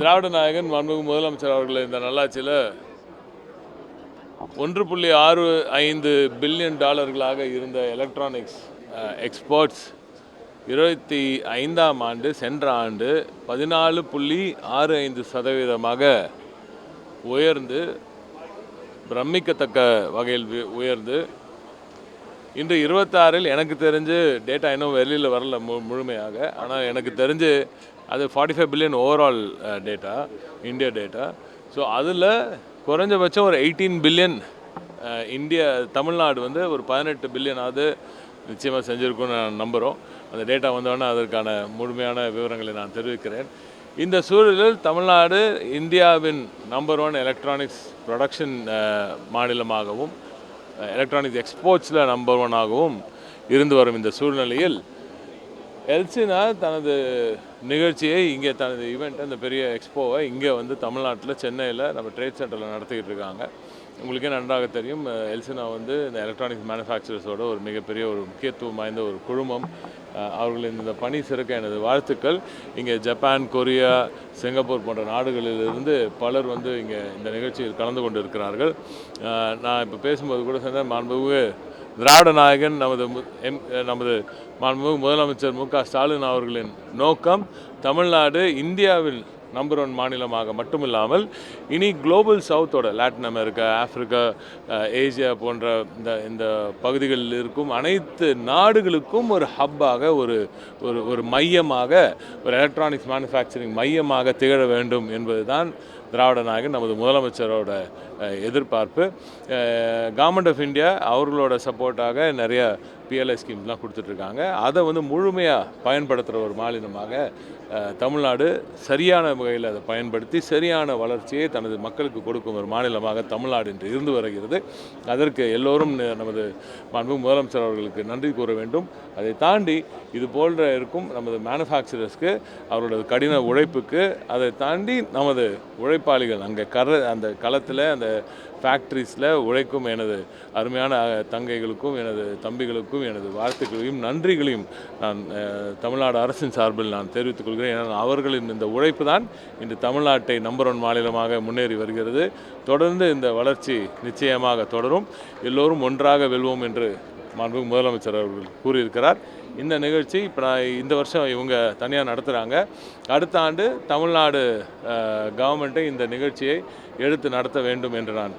திராவிட நாயகன் மாண்புமிகு முதலமைச்சர் அவர்கள் இந்த நல்லாட்சியில் $1.65 பில்லியன் இருந்த எலக்ட்ரானிக்ஸ் எக்ஸ்போர்ட்ஸ் 25ஆம் ஆண்டு சென்ற ஆண்டு 14.65% உயர்ந்து பிரமிக்கத்தக்க வகையில் உயர்ந்து இன்று 26 எனக்கு தெரிஞ்சு டேட்டா இன்னும் வெளியில் வரல முழுமையாக. ஆனால் எனக்கு தெரிஞ்சு அது 45 billion overall data, India data. So அதில் குறைஞ்சபட்சம் ஒரு 18 பில்லியன் தமிழ்நாடு வந்து ஒரு 18 பில்லியனாவது நிச்சயமாக செஞ்சுருக்குன்னு நான் நம்புகிறோம். அந்த டேட்டா வந்தோடனே அதற்கான முழுமையான விவரங்களை நான் தெரிவிக்கிறேன். இந்த சூழலில் தமிழ்நாடு இந்தியாவின் நம்பர் 1 எலக்ட்ரானிக்ஸ் ப்ரொடக்ஷன் மாநிலமாகவும் எலக்ட்ரானிக்ஸ் எக்ஸ்போர்ட்ஸில் நம்பர் 1ஆகவும் இருந்து வரும் இந்த சூழ்நிலையில் எல்சினா தனது நிகழ்ச்சியை இங்கே தனது ஈவெண்ட்டை இந்த பெரிய எக்ஸ்போவை இங்கே வந்து தமிழ்நாட்டில் சென்னையில் நம்ம ட்ரேட் சென்டரில் நடத்திக்கிட்டு இருக்காங்க. உங்களுக்கே நன்றாக தெரியும், எல்சினா வந்து இந்த எலக்ட்ரானிக்ஸ் மேனுஃபேக்சரர்ஸோட ஒரு மிகப்பெரிய ஒரு முக்கியத்துவம் வாய்ந்த ஒரு குழுமம். அவர்களின் இந்த பணி சிறக்க எனது வாழ்த்துக்கள். இங்கே ஜப்பான், கொரியா, சிங்கப்பூர் போன்ற நாடுகளிலிருந்து பலர் வந்து இங்கே இந்த நிகழ்ச்சியில் கலந்து கொண்டு இருக்கிறார்கள். நான் இப்போ பேசும்போது கூட சொன்ன மாண்புமிகு திராவிட நாயகன் நமது மாண்புமிகு முதலமைச்சர் மு.க.ஸ்டாலின் அவர்களின் நோக்கம் தமிழ்நாடு இந்தியாவில் நம்பர் 1 மாநிலமாக மட்டுமில்லாமல் இனி குளோபல் சவுத்தோட லாட்டின் அமெரிக்கா, ஆப்பிரிக்கா, ஏசியா போன்ற இந்த பகுதிகளில் இருக்கும் அனைத்து நாடுகளுக்கும் ஒரு ஹப்பாக ஒரு மையமாக, ஒரு எலக்ட்ரானிக்ஸ் மேனுஃபேக்சரிங் மையமாக திகழ வேண்டும் என்பதுதான் திராவிட நாயகன் நமது முதலமைச்சரோட எதிர்பார்ப்பு. கவர்மெண்ட் ஆஃப் இந்தியா அவர்களோட சப்போர்ட்டாக நிறைய பிஎல்ஐ ஸ்கீம்ஸ்லாம் கொடுத்துட்ருக்காங்க. அதை வந்து முழுமையாக பயன்படுத்துகிற ஒரு மாநிலமாக தமிழ்நாடு சரியான வகையில் அதை பயன்படுத்தி சரியான வளர்ச்சியை தனது மக்களுக்கு கொடுக்கும் ஒரு மாநிலமாக தமிழ்நாடு இன்று இருந்து வருகிறது. அதற்கு எல்லோரும் நமது மாண்புமிகு முதலமைச்சர் அவர்களுக்கு நன்றி கூற வேண்டும். அதை தாண்டி இது போன்ற இருக்கும் நமது மேனுஃபேக்சரர்ஸ்க்கு அவர்களோட கடின உழைப்புக்கு, அதை தாண்டி நமது உழைப்பாளிகள் அங்கே அந்த களத்தில் அந்த ஃபேக்ட்ரிஸில் உழைக்கும் எனது அருமையான தங்கைகளுக்கும் எனது தம்பிகளுக்கும் எனது வாழ்த்துக்களையும் நன்றிகளையும் நான் தமிழ்நாடு அரசின் சார்பில் நான் தெரிவித்துக் கொள்கிறேன். ஏன்னா அவர்களின் இந்த உழைப்பு தான் இன்று தமிழ்நாட்டை நம்பர் 1 மாநிலமாக முன்னேறி வருகிறது. தொடர்ந்து இந்த வளர்ச்சி நிச்சயமாக தொடரும். எல்லோரும் ஒன்றாக வெல்வோம் என்று மாண்புமிகு முதலமைச்சர் அவர்கள் கூறியிருக்கிறார். இந்த நிகழ்ச்சி இப்போ இந்த வருஷம் இவங்க தனியாக நடத்துகிறாங்க. அடுத்த ஆண்டு தமிழ்நாடு கவர்மெண்ட்டை இந்த நிகழ்ச்சியை எடுத்து நடத்த வேண்டும் என்று நான்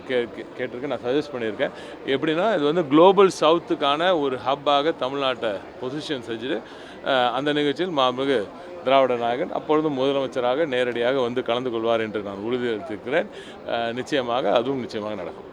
கேட்டிருக்கேன், நான் சஜஸ்ட் பண்ணியிருக்கேன். எப்படின்னா இது வந்து குளோபல் சவுத்துக்கான ஒரு ஹப்பாக தமிழ்நாட்டை பொசிஷன் செஞ்சுட்டு அந்த நிகழ்ச்சியில் மாண்புமிகு திராவிட நாயகன் அப்பொழுதும் முதலமைச்சராக நேரடியாக வந்து கலந்து கொள்வார் என்று நான் உறுதியளித்திருக்கிறேன். நிச்சயமாக அதுவும் நிச்சயமாக நடக்கும்.